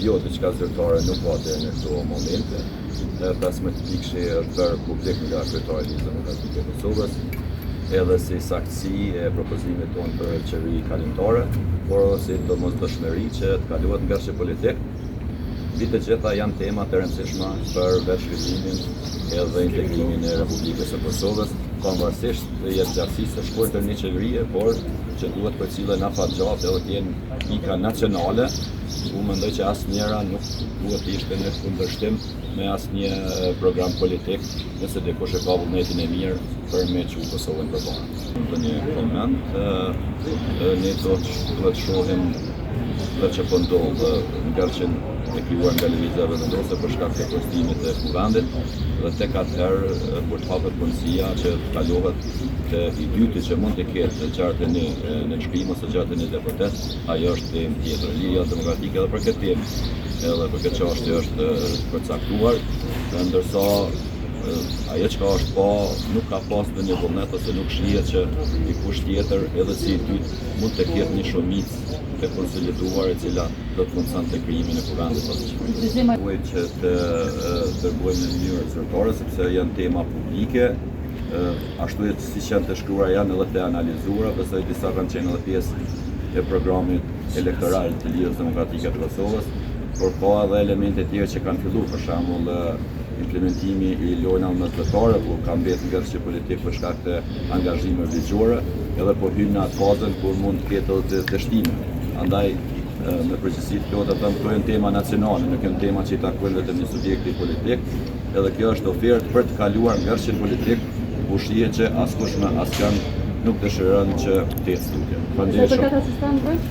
jo diçka zyrtare nuk ka deri në këto momente. 15 pikësh për publik nga kryetari i Demokratikë të Kosovës, edhe si saktësi e propozimit tonë për qeveri kalimtare, por si domosdoshmëri që të kalohet nga çështje politik. Të gjitha janë tema të rëndësishme për vetë zhvillimin edhe integrimin e Republikës së Kosovës, konvarësisht të jetë gjatësisë së shkurtër një qeverie, por që duhet për cilën afatgjatë edhe të jenë pika nacionale. Unë mendoj që asnjëra nuk duhet të ishte në kundërshtim me asnjë program politik, nëse dikush e ka vullnetin e mirë për me çu Kosovën përpara. Në një moment, ne duhet shohim që po ndodh ngarqen e krijuar nga lëvizja vendose për shkak të postimit të kuvendit, dhe tek atëherë kur të hapet punësia që të kalohet te i dyti që mund të ketë qartë në shkrim ose qartë në protest, ajo është temë tjetër. Liria demokratike edhe për këtë temë, edhe për këtë çështje është përcaktuar, ndërsa ajo që është pa, nuk ka pas në një vullnet ose nuk shihet që dikush tjetër edhe si i dytë mund të ketë një shumicë të konsoliduar e cila do të mundson të krijimin e kuvendit ose qeverisë. Duhet që të dërgojmë në mënyrë zyrtare sepse janë tema publike, ashtu siç janë të shkruara janë edhe të analizuara, besoj disa kanë qenë edhe pjesë e programit elektoral të Lidhjes Demokratike të Kosovës, por ka edhe elemente tjerë që kanë filluar, për shembull implementimi i lojnave mesdhetare, ku ka mbetur ngarësi politik për shkak të angazhimeve ligjore, edhe po hyn në atë fazën kur mund të ketë edhe dështime. Andaj me përgjithësi këto të them këto janë tema nacionale, nuk janë tema që i takojnë vetëm një subjekti politik, edhe kjo është ofertë për të kaluar ngarësin politik, ku shihet që askush më askan nuk dëshiron që të ecë duke. Për këtë asistent